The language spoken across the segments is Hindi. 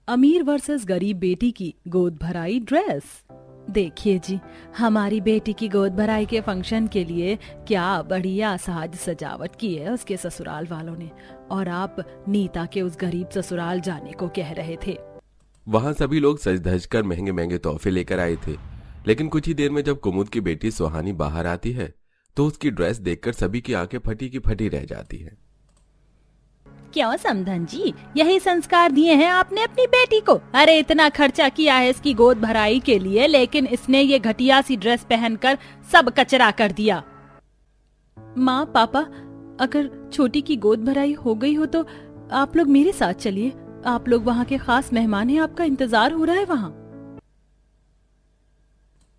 अमीर वर्सेस गरीब बेटी की गोद भराई ड्रेस। देखिए जी, हमारी बेटी की गोद भराई के फंक्शन के लिए क्या बढ़िया साज सजावट की है उसके ससुराल वालों ने, और आप नीता के उस गरीब ससुराल जाने को कह रहे थे। वहां सभी लोग सज धज कर महंगे महंगे तोहफे लेकर आए थे, लेकिन कुछ ही देर में जब कुमुद की बेटी सुहानी बाहर आती है तो उसकी ड्रेस देखकर सभी की आंखें फटी की फटी रह जाती है। क्यों समधन जी, यही संस्कार दिए हैं आपने अपनी बेटी को? अरे इतना खर्चा किया है इसकी गोद भराई के लिए, लेकिन इसने ये घटिया सी ड्रेस पहनकर सब कचरा कर दिया। माँ पापा, अगर छोटी की गोद भराई हो गई हो तो आप लोग मेरे साथ चलिए। आप लोग वहाँ के खास मेहमान हैं, आपका इंतजार हो रहा है वहाँ।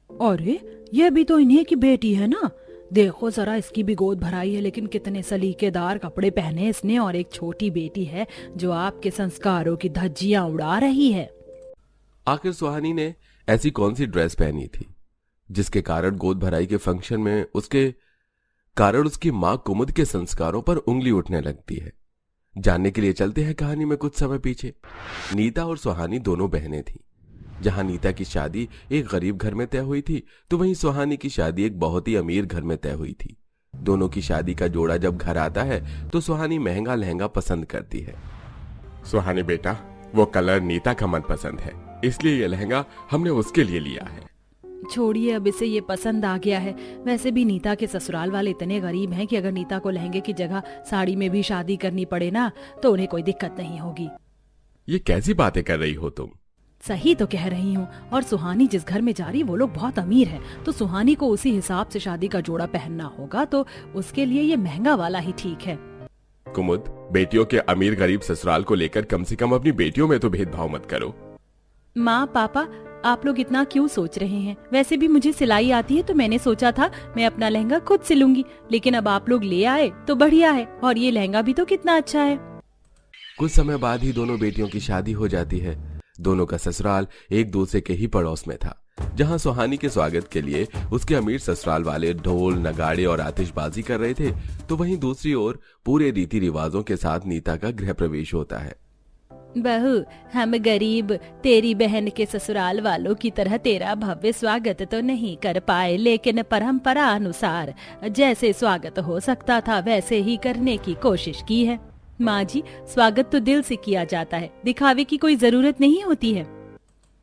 अरे ये भी तो इन्हीं की बेटी है ना, देखो जरा, इसकी भी गोद भराई है, लेकिन कितने सलीकेदार कपड़े पहने इसने, और एक छोटी बेटी है जो आपके संस्कारों की धज्जियां उड़ा रही है। आखिर सुहानी ने ऐसी कौन सी ड्रेस पहनी थी जिसके कारण गोद भराई के फंक्शन में उसकी माँ कुमुद के संस्कारों पर उंगली उठने लगती है। जानने के लिए चलते हैं कहानी में कुछ समय पीछे। नीता और सुहानी दोनों बहनें थीं। जहां नीता की शादी एक गरीब घर में तय हुई थी, तो वहीं सुहानी की शादी एक बहुत ही अमीर घर में तय हुई थी। दोनों की शादी का जोड़ा जब घर आता है तो सुहानी महंगा लहंगा पसंद करती है। सुहानी बेटा, वो कलर नीता का मनपसंद है, इसलिए ये लहंगा हमने उसके लिए लिया है। छोड़िए, अब इसे ये पसंद आ गया है। वैसे भी नीता के ससुराल वाले इतने गरीब हैं कि अगर नीता को लहंगे की जगह साड़ी में भी शादी करनी पड़े ना, तो उन्हें कोई दिक्कत नहीं होगी। ये कैसी बातें कर रही हो तुम? सही तो कह रही हूँ। और सुहानी जिस घर में जा रही, वो लोग बहुत अमीर हैं, तो सुहानी को उसी हिसाब से शादी का जोड़ा पहनना होगा, तो उसके लिए ये महंगा वाला ही ठीक है। कुमुद, बेटियों के अमीर गरीब ससुराल को लेकर कम से कम अपनी बेटियों में तो भेदभाव मत करो। माँ पापा, आप लोग इतना क्यों सोच रहे हैं? वैसे भी मुझे सिलाई आती है, तो मैंने सोचा था मैं अपना लहंगा खुद सिलूंगी, लेकिन अब आप लोग ले आए तो बढ़िया है, और ये लहंगा भी तो कितना अच्छा है। कुछ समय बाद ही दोनों बेटियों की शादी हो जाती है। दोनों का ससुराल एक दूसरे के ही पड़ोस में था। जहां सुहानी के स्वागत के लिए उसके अमीर ससुराल वाले ढोल नगाड़े और आतिशबाजी कर रहे थे, तो वहीं दूसरी ओर पूरे रीति रिवाजों के साथ नीता का गृह प्रवेश होता है। बहू, हम गरीब तेरी बहन के ससुराल वालों की तरह तेरा भव्य स्वागत तो नहीं कर पाए, लेकिन परंपरा अनुसार जैसे स्वागत हो सकता था वैसे ही करने की कोशिश की है। माँ जी, स्वागत तो दिल से किया जाता है, दिखावे की कोई जरूरत नहीं होती है।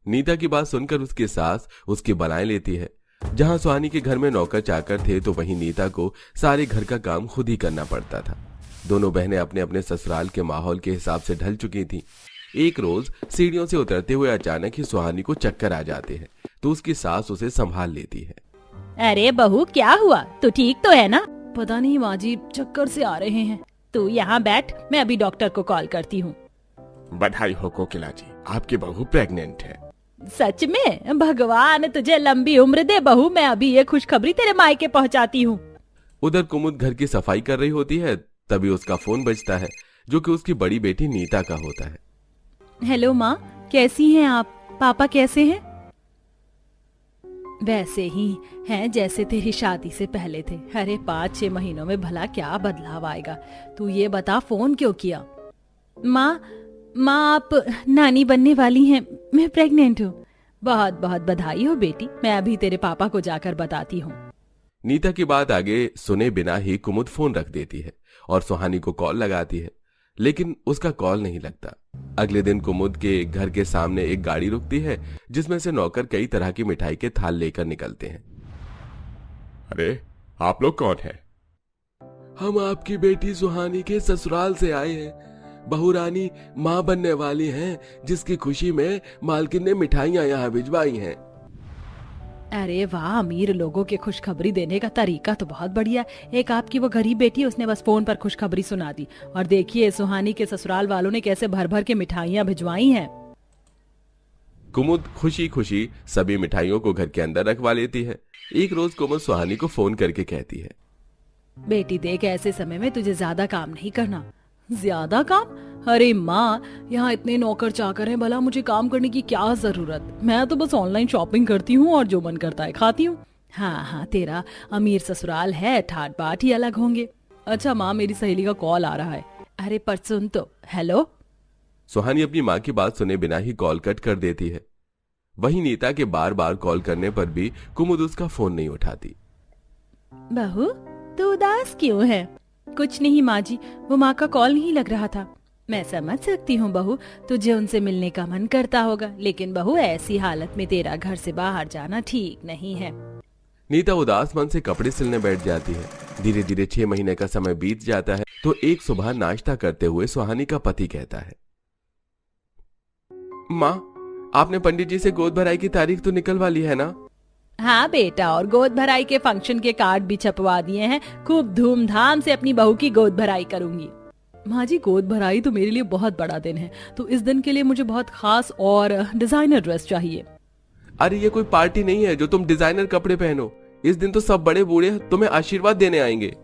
नीता की बात सुनकर उसकी सास उसकी बलाएं लेती है। जहां सुहानी के घर में नौकर चाकर थे, तो वहीं नीता को सारे घर का काम खुद ही करना पड़ता था। दोनों बहनें अपने अपने ससुराल के माहौल के हिसाब से ढल चुकी थीं। एक रोज सीढ़ियों से उतरते हुए अचानक ही सुहानी को चक्कर आ जाते हैं, तो उसकी सास उसे संभाल लेती है। अरे बहू, क्या हुआ? तू ठीक तो है ना? पता नहीं माँ जी, चक्कर से आ रहे हैं। तू यहाँ बैठ, मैं अभी डॉक्टर को कॉल करती हूँ। बधाई हो कोकिला जी, आपकी बहू प्रेग्नेंट है। सच में? भगवान तुझे लंबी उम्र दे बहू, मैं अभी ये खुशखबरी तेरे मायके पहुँचाती हूँ। उधर कुमुद घर की सफाई कर रही होती है, तभी उसका फोन बजता है, जो कि उसकी बड़ी बेटी नीता का होता है। हेलो माँ, कैसी हैं आप? पापा कैसे हैं? वैसे ही हैं जैसे तेरी शादी से पहले थे। अरे 5-6 महीनों में भला क्या बदलाव आएगा? तू ये बता, फोन क्यों किया? माँ, आप नानी बनने वाली हैं, मैं प्रेग्नेंट हूँ। बहुत बहुत बधाई हो बेटी, मैं अभी तेरे पापा को जाकर बताती हूँ। नीता की बात आगे सुने बिना ही कुमुद फोन रख देती है और सुहानी को कॉल लगाती है, लेकिन उसका कॉल नहीं लगता। अगले दिन कुमुद के घर के सामने एक गाड़ी रुकती है, जिसमें से नौकर कई तरह की मिठाई के थाल लेकर निकलते हैं। अरे, आप लोग कौन हैं? हम आपकी बेटी सुहानी के ससुराल से आए हैं। बहू रानी माँ बनने वाली हैं, जिसकी खुशी में मालकिन ने मिठाइयाँ यहाँ भिजवाई हैं। अरे वाह, अमीर लोगों के खुशखबरी देने का तरीका तो बहुत बढ़िया। एक आपकी वो गरीब बेटी, उसने बस फोन पर खुशखबरी सुना दी, और देखिए सुहानी के ससुराल वालों ने कैसे भर भर के मिठाइयाँ भिजवाई हैं। कुमुद खुशी खुशी सभी मिठाइयों को घर के अंदर रखवा लेती है। एक रोज कुमुद सुहानी को फोन करके कहती है, बेटी देख, ऐसे समय में तुझे ज्यादा काम नहीं करना। ज्यादा काम? अरे माँ, यहाँ इतने नौकर चाकर हैं, भला मुझे काम करने की क्या जरूरत? मैं तो बस ऑनलाइन शॉपिंग करती हूँ और जो मन करता है खाती हूँ। हाँ, तेरा अमीर ससुराल है, ठाट बाट ही अलग होंगे। अच्छा माँ, मेरी सहेली का कॉल आ रहा है। अरे पर सुन तो। हेलो सुहानी अपनी माँ की बात सुने बिना ही कॉल कट कर देती है। वहीं नीता के बार बार कॉल करने पर भी कुमुद उसका फोन नहीं उठाती। बहू, तू उदास क्यों है? कुछ नहीं माँ जी, वो माँ का कॉल नहीं लग रहा था। मैं समझ सकती हूँ बहू, तुझे उनसे मिलने का मन करता होगा, लेकिन बहू ऐसी हालत में तेरा घर से बाहर जाना ठीक नहीं है। नीता उदास मन से कपड़े सिलने बैठ जाती है। धीरे धीरे 6 महीने का समय बीत जाता है तो एक सुबह नाश्ता करते हुए सुहानी का पति कहता है, माँ, आपने पंडित जी से गोद भराई की तारीख तो निकलवा ली है ना? हाँ बेटा, और गोद भराई के फंक्शन के कार्ड भी छपवा दिए हैं। खूब धूमधाम से अपनी बहू की गोद भराई करूंगी। माँ जी, गोद भराई तो मेरे लिए बहुत बड़ा दिन है, तो इस दिन के लिए मुझे बहुत खास और डिजाइनर ड्रेस चाहिए। अरे ये कोई पार्टी नहीं है जो तुम डिजाइनर कपड़े पहनो। इस दिन तो सब बड़े बूढ़े तुम्हें आशीर्वाद देने आएंगे।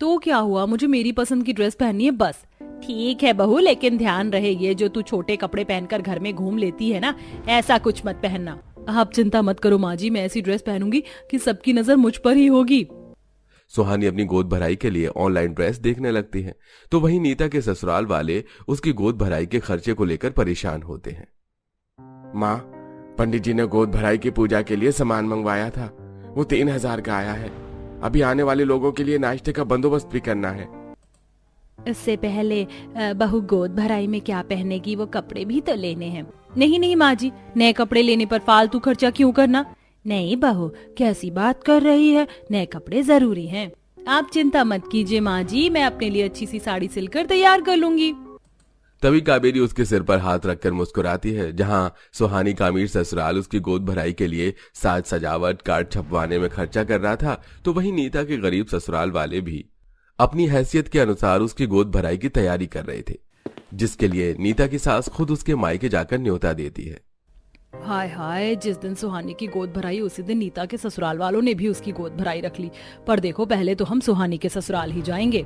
तो क्या हुआ, मुझे मेरी पसंद की ड्रेस पहननी है बस। ठीक है बहू, लेकिन ध्यान रहे ये जो तू छोटे कपड़े पहनकर घर में घूम लेती है ना, ऐसा कुछ मत पहनना। आप चिंता मत करो माँ जी, मैं ऐसी ड्रेस पहनूंगी कि सबकी नजर मुझ पर ही होगी। सुहानी अपनी गोद भराई के लिए ऑनलाइन ड्रेस देखने लगती है तो वहीं नीता के ससुराल वाले उसकी गोद भराई के खर्चे को लेकर परेशान होते हैं। माँ, पंडित जी ने गोद भराई की पूजा के लिए सामान मंगवाया था, वो 3000 का आया है। अभी आने वाले लोगों के लिए नाश्ते का बंदोबस्त भी करना है। इससे पहले बहू गोद भराई में क्या पहनेगी, वो कपड़े भी तो लेने हैं। नहीं नहीं माँ जी, नए कपड़े लेने पर फालतू खर्चा क्यों करना। नहीं बहू, कैसी बात कर रही है, नए कपड़े जरूरी हैं। आप चिंता मत कीजिए माँ जी, मैं अपने लिए अच्छी सी साड़ी सिलकर तैयार कर लूंगी। तभी कावेरी उसके सिर पर हाथ रखकर मुस्कुराती है। जहां सुहानी का अमीर ससुराल उसकी गोद भराई के लिए साज सजावट कार्ड छपवाने में खर्चा कर रहा था, तो वहीं नीता के गरीब ससुराल वाले भी अपनी हैसियत के अनुसार उसकी गोद भराई की तैयारी कर रहे थे, जिसके लिए नीता की सास खुद उसके मायके जाकर न्योता देती है। हाय हाय, जिस दिन सुहानी की गोद भराई उसी दिन नीता के ससुराल वालों ने भी उसकी गोद भराई रख ली। पर देखो, पहले तो हम सुहानी के ससुराल ही जाएंगे।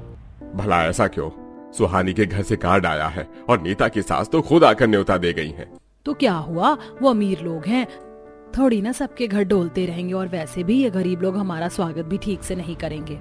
भला ऐसा क्यों? सुहानी के घर से कार्ड आया है और नीता की सास तो खुद आकर न्योता दे गई हैं। तो क्या हुआ, वो अमीर लोग हैं, थोड़ी ना सबके घर डोलते रहेंगे, और वैसे भी ये गरीब लोग हमारा स्वागत भी ठीक से नहीं करेंगे।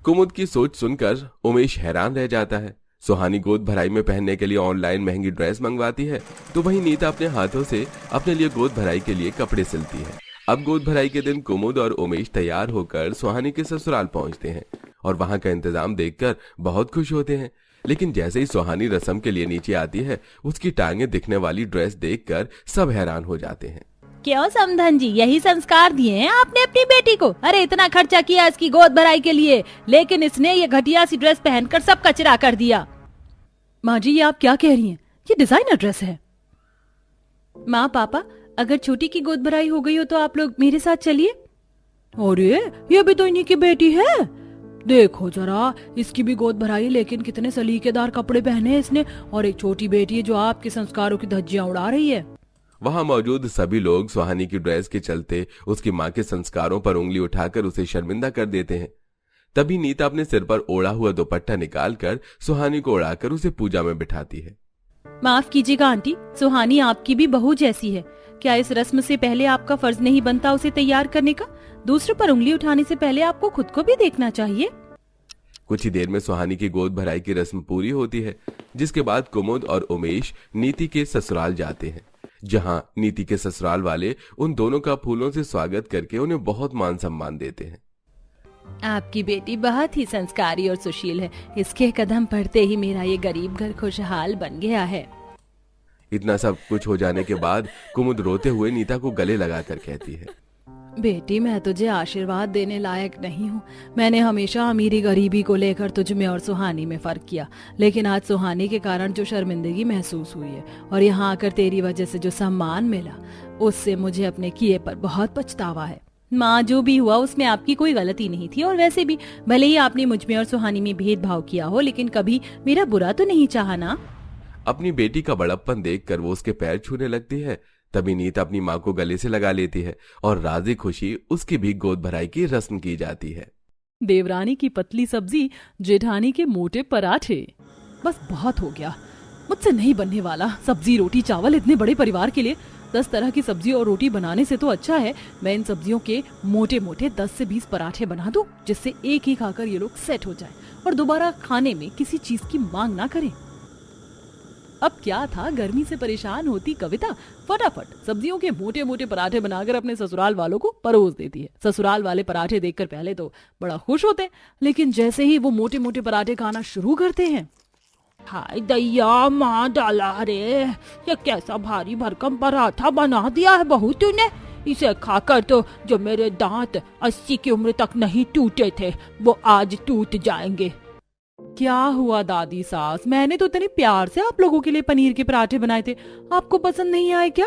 कुमुद की सोच सुनकर उमेश हैरान रह जाता है। सुहानी गोद भराई में पहनने के लिए ऑनलाइन महंगी ड्रेस मंगवाती है तो वहीं नीता अपने हाथों से अपने लिए गोद भराई के लिए कपड़े सिलती है। अब गोद भराई के दिन कुमुद और उमेश तैयार होकर सुहानी के ससुराल पहुंचते हैं और वहां का इंतजाम देखकर बहुत खुश होते हैं। लेकिन जैसे ही सुहानी रस्म के लिए नीचे आती है, उसकी टांगे दिखने वाली ड्रेस देखकर सब हैरान हो जाते हैं। क्यों समधन जी, यही संस्कार दिए हैं आपने अपनी बेटी को? अरे इतना खर्चा किया इसकी गोद भराई के लिए, लेकिन इसने ये घटिया सी ड्रेस पहनकर सब कचरा कर दिया। माँ जी, ये आप क्या कह रही हैं? ये डिजाइनर ड्रेस है। माँ पापा, अगर छोटी की गोद भराई हो गई हो तो आप लोग मेरे साथ चलिए। अरे ये भी तो इन्हीं की बेटी है, देखो जरा, इसकी भी गोद भराई, लेकिन कितने सलीकेदार कपड़े पहने हैं इसने, और एक छोटी बेटी है जो आपके संस्कारों की धज्जियां उड़ा रही है। वहां मौजूद सभी लोग सुहानी की ड्रेस के चलते उसकी माँ के संस्कारों पर उंगली उठाकर उसे शर्मिंदा कर देते हैं। तभी नीता अपने सिर पर ओढ़ा हुआ दुपट्टा निकालकर सुहानी को उड़ाकर उसे पूजा में बिठाती है। माफ कीजिएगा आंटी, सुहानी आपकी भी बहू जैसी है। क्या इस रस्म से पहले आपका फर्ज नहीं बनता उसे तैयार करने का? दूसरे पर उंगली उठाने से पहले आपको खुद को भी देखना चाहिए। कुछ ही देर में सुहानी की गोद भराई की रस्म पूरी होती है, जिसके बाद कुमुद और उमेश नीति के ससुराल जाते हैं, जहां नीति के ससुराल वाले उन दोनों का फूलों से स्वागत करके उन्हें बहुत मान सम्मान देते हैं। आपकी बेटी बहुत ही संस्कारी और सुशील है, इसके कदम पड़ते ही मेरा ये गरीब घर खुशहाल बन गया है। इतना सब कुछ हो जाने के बाद कुमुद रोते हुए नीता को गले लगाकर कहती है, बेटी, मैं तुझे आशीर्वाद देने लायक नहीं हूँ। मैंने हमेशा अमीरी गरीबी को लेकर तुझ में और सुहानी में फर्क किया, लेकिन आज सुहानी के कारण जो शर्मिंदगी महसूस हुई है और यहाँ आकर तेरी वजह से जो सम्मान मिला, उससे मुझे अपने किए पर बहुत पछतावा है। माँ, जो भी हुआ उसमें आपकी कोई गलती नहीं थी, और वैसे भी भले ही आपने मुझ में और सुहानी में भेदभाव किया हो, लेकिन कभी मेरा बुरा तो नहीं चाहा ना। अपनी बेटी का बड़प्पन देखकर वो उसके पैर छूने लगती है। तभी नीता अपनी माँ को गले से लगा लेती है और राजी खुशी उसकी भी गोद भराई की रस्म की जाती है। देवरानी की पतली सब्जी, जेठानी के मोटे पराठे। बस बहुत हो गया, मुझसे नहीं बनने वाला सब्जी रोटी चावल इतने बड़े परिवार के लिए। 10 तरह की सब्जी और रोटी बनाने से तो अच्छा है मैं इन सब्जियों के मोटे मोटे 10 से 20 पराठे बना दूं, जिससे एक ही खाकर ये लोग सेट हो जाए और दोबारा खाने में किसी चीज की मांग ना करें। अब क्या था, गर्मी से परेशान होती कविता फटाफट सब्जियों के मोटे मोटे पराठे बनाकर अपने ससुराल वालों को परोस देती है। ससुराल वाले पराठे देखकर पहले तो बड़ा खुश होते, लेकिन जैसे ही वो मोटे मोटे पराठे खाना शुरू करते हैं, हाय दैया, माँ डाला रे, ये कैसा भारी भरकम पराठा बना दिया है बहू तूने। इसे खाकर तो जो मेरे दांत 80 की उम्र तक नहीं टूटे थे वो आज टूट जाएंगे। क्या हुआ दादी सास, मैंने तो इतने प्यार से आप लोगों के लिए पनीर के पराठे बनाए थे, आपको पसंद नहीं आए क्या?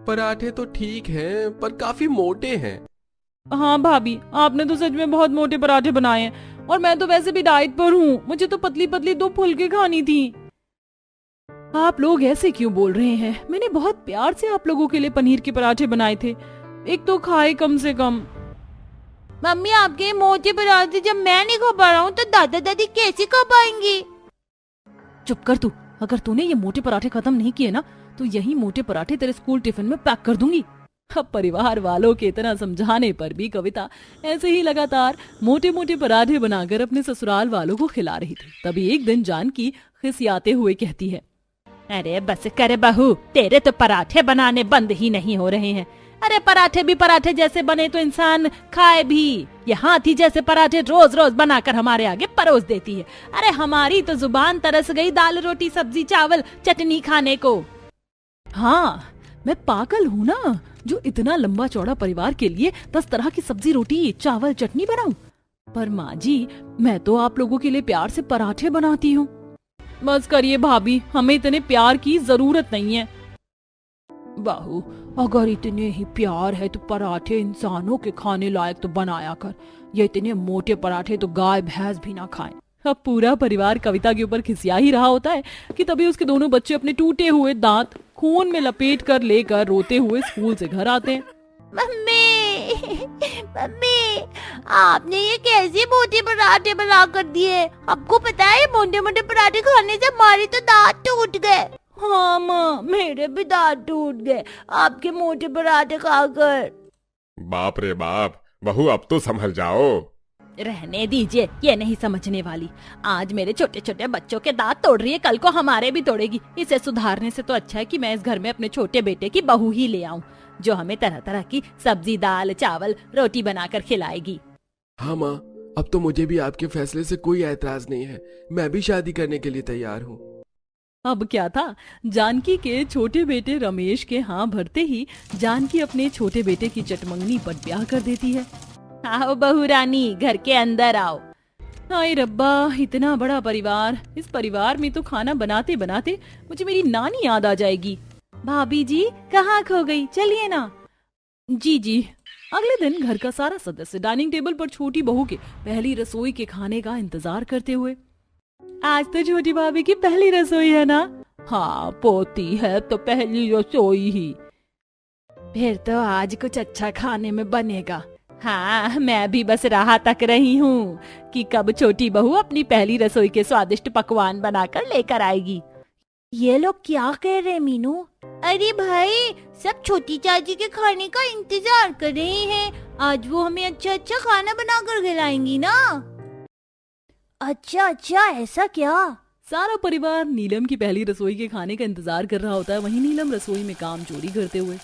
पराठे तो ठीक हैं, पर काफी मोटे हैं। हाँ भाभी, आपने तो सच में बहुत मोटे पराठे बनाए हैं, और मैं तो वैसे भी डाइट पर हूँ, मुझे तो पतली पतली 2 फुलके खानी थी। आप लोग ऐसे क्यों बोल रहे हैं? मैंने बहुत प्यार से आप लोगों के लिए पनीर के पराठे बनाए थे, एक तो खाए कम से कम। मम्मी, आपके मोटे पराठे जब मैं नहीं खा पा रहा हूँ तो दादा दादी कैसे खा पाएंगे? चुप कर तू, अगर तूने ये मोटे पराठे खत्म नहीं किए ना तो यही मोटे पराठे तेरे स्कूल टिफिन में पैक कर दूंगी। अब परिवार वालों के इतना समझाने पर भी कविता ऐसे ही लगातार मोटे मोटे पराठे बनाकर अपने ससुराल वालों को खिला रही थी। तभी एक दिन जानकी खिसियाते हुए कहती है, अरे बस कर बहू, तेरे तो पराठे बनाने बंद ही नहीं हो रहे हैं। अरे पराठे भी पराठे जैसे बने तो इंसान खाए भी। ये हाथी जैसे पराठे रोज रोज बनाकर हमारे आगे परोस देती है। अरे हमारी तो जुबान तरस गई दाल रोटी सब्जी चावल चटनी खाने को। हाँ, मैं पागल हूँ ना जो इतना लंबा चौड़ा परिवार के लिए 10 तरह की सब्जी रोटी चावल चटनी बनाऊं। पर माँ जी, मैं तो आप लोगों के लिए प्यार से पराठे बनाती हूँ। बस करिए भाभी, हमें इतने प्यार की जरूरत नहीं है। बहू, अगर इतने ही प्यार है तो पराठे इंसानों के खाने लायक तो बनाया कर। ये इतने मोटे पराठे तो गाय भैंस भी ना खाएं। अब पूरा परिवार कविता के ऊपर खिसिया ही रहा होता है कि तभी उसके दोनों बच्चे अपने टूटे हुए दांत खून में लपेट कर लेकर रोते हुए स्कूल से घर आते हैं। मम्मी, मम्मी, आपने ये कैसे मोटे पराठे बना कर दिए? आपको पता है मोटे मोटे पराठे खाने से हमारे तो दांत टूट गए। हाँ माँ, मेरे भी दांत टूट गए आपके मोटे पराठे खाकर। बाप रे बाप, बहू अब तो संभल जाओ। रहने दीजिए, ये नहीं समझने वाली। आज मेरे छोटे छोटे बच्चों के दांत तोड़ रही है, कल को हमारे भी तोड़ेगी। इसे सुधारने से तो अच्छा है कि मैं इस घर में अपने छोटे बेटे की बहू ही ले आऊं, जो हमें तरह तरह की सब्जी दाल चावल रोटी बनाकर खिलाएगी। हाँ माँ, अब तो मुझे भी आपके फैसले से कोई ऐतराज नहीं है। मैं भी शादी करने के लिए तैयार हूँ। अब क्या था, जानकी के छोटे बेटे रमेश के हाँ भरते ही जानकी अपने छोटे बेटे की चटमंगनी पर ब्याह कर देती है। आओ बहू रानी, घर के अंदर आओ। हाय रब्बा, इतना बड़ा परिवार, इस परिवार में तो खाना बनाते बनाते मुझे मेरी नानी याद आ जाएगी। भाभी जी कहाँ खो गई, चलिए ना। जी जी। अगले दिन घर का सारा सदस्य डाइनिंग टेबल पर छोटी बहू के पहली रसोई के खाने का इंतजार करते हुए। आज तो छोटी भाभी की पहली रसोई है ना? हाँ, पोती है तो पहली रसोई ही। फिर तो आज कुछ अच्छा खाने में बनेगा। हाँ, मैं भी बस राह तक रही हूँ कि कब छोटी बहू अपनी पहली रसोई के स्वादिष्ट पकवान बनाकर लेकर आएगी। ये लोग क्या कह रहे मीनू? अरे भाई, सब छोटी चाची के खाने का इंतजार कर रहे हैं। आज वो हमें अच्छा अच्छा खाना बनाकर खिलाएंगी ना। अच्छा अच्छा, ऐसा क्या? सारा परिवार नीलम की पहली रसोई के खाने का इंतजार कर रहा होता है। वहीं नीलम रसोई में काम चोरी करते हुए।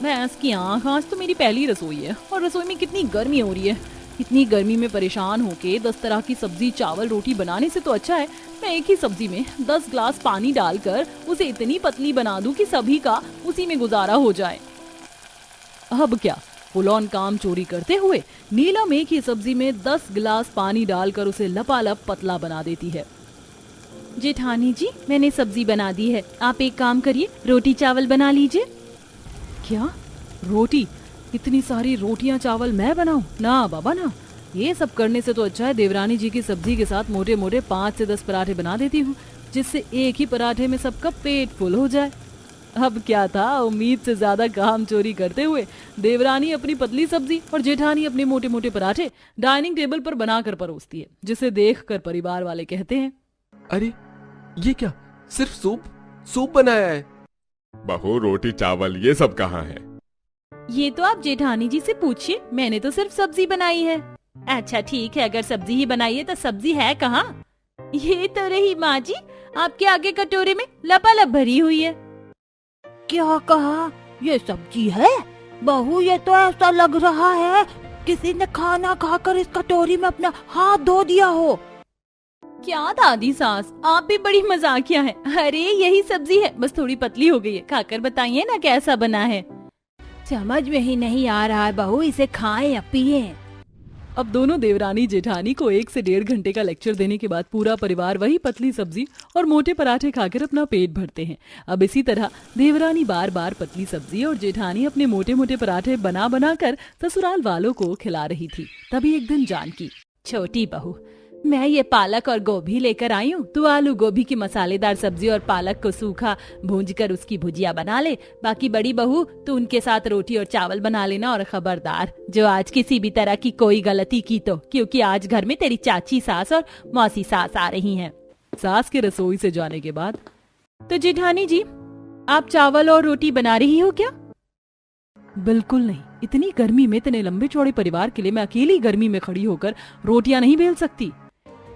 भैंस की आँख, आज तो मेरी पहली रसोई है और रसोई में कितनी गर्मी हो रही है। इतनी गर्मी में परेशान होके 10 तरह की सब्जी चावल रोटी बनाने से तो अच्छा है मैं एक ही सब्जी में 10 ग्लास पानी डालकर उसे इतनी पतली बना दूं कि सभी का उसी में गुजारा हो जाए। अब क्या, फुल ऑन काम चोरी करते हुए नीलम एक ही सब्जी में 10 गिलास पानी डालकर उसे लपालप पतला बना देती है। जेठानी जी, मैंने सब्जी बना दी है, आप एक काम करिए, रोटी चावल बना लीजिए। क्या रोटी? इतनी सारी रोटियां चावल मैं बनाऊं? ना बाबा ना, ये सब करने से तो अच्छा है देवरानी जी की सब्जी के साथ मोटे मोटे 5 से 10 पराठे बना देती हूँ, जिससे एक ही पराठे में सबका पेट फुल हो जाए। अब क्या था, उम्मीद से ज्यादा काम चोरी करते हुए देवरानी अपनी पतली सब्जी और जेठानी अपने मोटे मोटे पराठे डाइनिंग टेबल पर बनाकर परोसती है, जिसे देखकर परिवार वाले कहते हैं, अरे ये क्या, सिर्फ सूप बनाया है? बहू, रोटी चावल ये सब कहाँ है? ये तो आप जेठानी जी से पूछिए, मैंने तो सिर्फ सब्जी बनाई है। अच्छा ठीक है, अगर सब्जी ही बनाई है तो सब्जी है कहाँ? ये तो रही माँ जी, आपके आगे कटोरे में लपालप भरी हुई है। क्या कहा? ये सब्जी है? बहू, ये तो ऐसा लग रहा है किसी ने खाना खाकर इस कटोरी में अपना हाथ धो दिया हो। क्या दादी सास, आप भी बड़ी मजाकिया हैं। अरे यही सब्जी है, बस थोड़ी पतली हो गई है। खाकर बताइए ना कैसा बना है। समझ में ही नहीं आ रहा है बहू, इसे खाएं या पिए। अब दोनों देवरानी जेठानी को 1 से 1.5 घंटे का लेक्चर देने के बाद पूरा परिवार वही पतली सब्जी और मोटे पराठे खाकर अपना पेट भरते हैं। अब इसी तरह देवरानी बार बार पतली सब्जी और जेठानी अपने मोटे मोटे पराठे बना बना कर ससुराल वालों को खिला रही थी। तभी एक दिन जानकी, छोटी बहू, मैं ये पालक और गोभी लेकर आई हूँ। तू आलू गोभी की मसालेदार सब्जी और पालक को सूखा भूंजकर उसकी भुजिया बना ले। बाकी बड़ी बहू, तू उनके साथ रोटी और चावल बना लेना। और खबरदार, जो आज किसी भी तरह की कोई गलती की तो, क्योंकि आज घर में तेरी चाची सास और मौसी सास आ रही हैं। सास के रसोई से जाने के बाद, तो जेठानी जी, आप चावल और रोटी बना रही हो क्या? बिल्कुल नहीं, इतनी गर्मी में इतने लंबे चौड़े परिवार के लिए मैं अकेली गर्मी में खड़ी होकर रोटियां नहीं बेल सकती।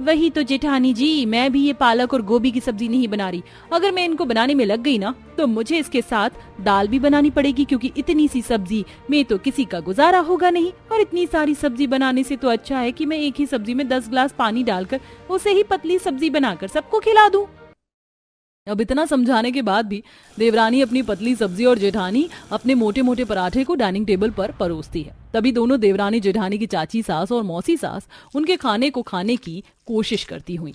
वही तो जेठानी जी, मैं भी ये पालक और गोभी की सब्जी नहीं बना रही। अगर मैं इनको बनाने में लग गई ना, तो मुझे इसके साथ दाल भी बनानी पड़ेगी, क्योंकि इतनी सी सब्जी में तो किसी का गुजारा होगा नहीं। और इतनी सारी सब्जी बनाने से तो अच्छा है कि मैं एक ही सब्जी में 10 गिलास पानी डालकर उसे ही पतली सब्जी बनाकर सबको खिला दूं। अब इतना समझाने के बाद भी देवरानी अपनी पतली सब्जी और जेठानी अपने मोटे मोटे पराठे को डाइनिंग टेबल पर परोसती है। तभी दोनों देवरानी जेठानी की चाची सास और मौसी सास उनके खाने को खाने की कोशिश करती हुई,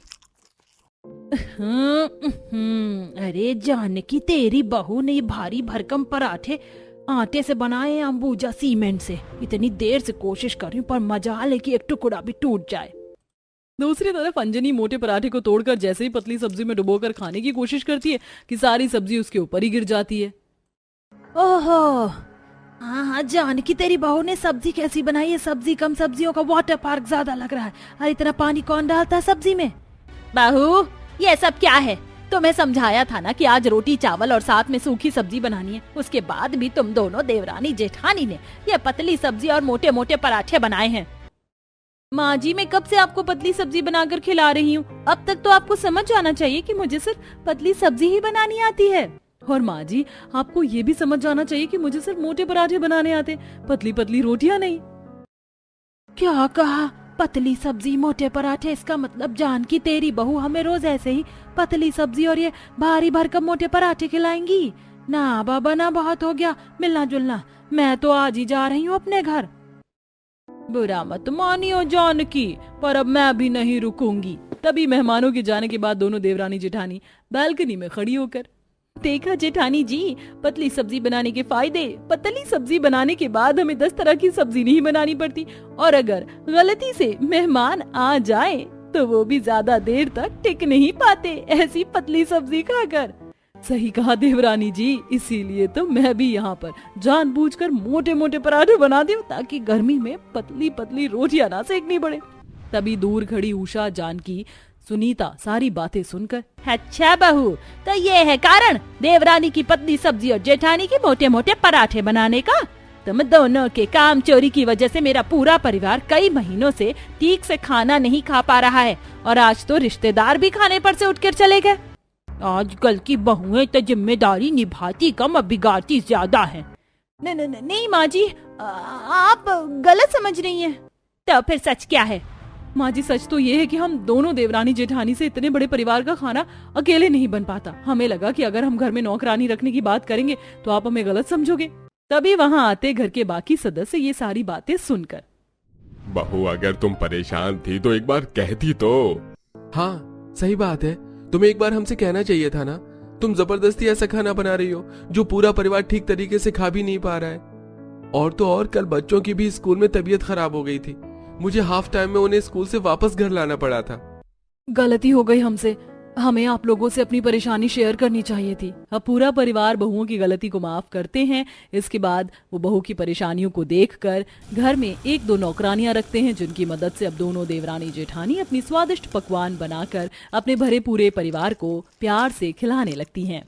अरे जानकी, तेरी बहू ने ये भारी भरकम पराठे आटे से बनाए अंबुजा सीमेंट से। इतनी देर से कोशिश कर रही हूँ, पर मजाल है कि एक टुकड़ा भी टूट जाए। दूसरी तरफ अंजनी मोटे पराठे को तोड़कर जैसे ही पतली सब्जी में डुबोकर खाने की कोशिश करती है कि सारी सब्जी उसके ऊपर ही गिर जाती है। ओहो, हाँ, जानकी, तेरी बहू ने सब्जी कैसी बनाई है? सब्जी कम सब्जियों का वाटर पार्क ज्यादा लग रहा है। अरे इतना पानी कौन डालता है सब्जी में? बहू, ये सब क्या है? तुम्हें समझाया था ना कि आज रोटी चावल और साथ में सूखी सब्जी बनानी है। उसके बाद भी तुम दोनों देवरानी जेठानी ने ये पतली सब्जी और मोटे मोटे पराठे बनाए हैं। माँ जी, मैं कब से आपको पतली सब्जी बनाकर खिला रही हूँ। अब तक तो आपको समझ आना चाहिए कि मुझे सिर्फ पतली सब्जी ही बनानी आती है। और माँ जी, आपको ये भी समझ आना चाहिए कि मुझे सिर्फ मोटे पराठे बनाने आते, पतली पतली रोटियां नहीं। क्या कहा? पतली सब्जी मोटे पराठे? इसका मतलब जानकी, तेरी बहू हमें रोज ऐसे ही पतली सब्जी और ये भारी भरकम मोटे पराठे खिलाएंगी? ना बाबा ना, बहुत हो गया मिलना जुलना। मैं तो आज ही जा रही हूँ अपने घर। बुरा मत मानियो जानकी, पर अब मैं भी नहीं रुकूंगी। तभी मेहमानों के जाने के बाद दोनों देवरानी जेठानी बालकनी में खड़ी होकर, देखा जेठानी जी, पतली सब्जी बनाने के फायदे। पतली सब्जी बनाने के बाद हमें 10 तरह की सब्जी नहीं बनानी पड़ती। और अगर गलती से मेहमान आ जाए तो वो भी ज्यादा देर तक टिक नहीं पाते ऐसी पतली सब्जी खाकर। सही कहा देवरानी जी, इसीलिए तो मैं भी यहाँ पर जानबूझकर मोटे मोटे पराठे बना दूं, ताकि गर्मी में पतली पतली रोटियां ना सेकनी पड़े। तभी दूर खड़ी उषा, जानकी, सुनीता सारी बातें सुनकर, अच्छा बहू, तो ये है कारण देवरानी की पतली सब्जी और जेठानी के मोटे मोटे पराठे बनाने का? तुम दोनों के काम चोरी की वजह से मेरा पूरा परिवार कई महीनों से ठीक से खाना नहीं खा पा रहा है। और आज तो रिश्तेदार भी खाने पर से उठकर चले गए। आजकल की बहुएं तो जिम्मेदारी निभाती कम और बिगाड़ती ज्यादा हैं। नहीं माँ जी, आप गलत समझ रही हैं। तो फिर सच क्या है? माँ जी, सच तो ये है कि हम दोनों देवरानी जेठानी से इतने बड़े परिवार का खाना अकेले नहीं बन पाता। हमें लगा कि अगर हम घर में नौकरानी रखने की बात करेंगे तो आप हमें गलत समझोगे। तभी वहाँ आते घर के बाकी सदस्य ये सारी बातें सुनकर, बहू, अगर तुम परेशान थी तो एक बार कहती तो। हाँ, सही बात है। तुम्हें एक बार हमसे कहना चाहिए था ना। तुम जबरदस्ती ऐसा खाना बना रही हो जो पूरा परिवार ठीक तरीके से खा भी नहीं पा रहा है। और तो और, कल बच्चों की भी स्कूल में तबीयत खराब हो गई थी। मुझे हाफ टाइम में उन्हें स्कूल से वापस घर लाना पड़ा था। गलती हो गई हमसे। हमें आप लोगों से अपनी परेशानी शेयर करनी चाहिए थी। अब पूरा परिवार बहुओं की गलती को माफ करते हैं। इसके बाद वो बहू की परेशानियों को देखकर घर में 1-2 नौकरानियां रखते हैं, जिनकी मदद से अब दोनों देवरानी जेठानी अपनी स्वादिष्ट पकवान बनाकर अपने भरे पूरे परिवार को प्यार से खिलाने लगती हैं।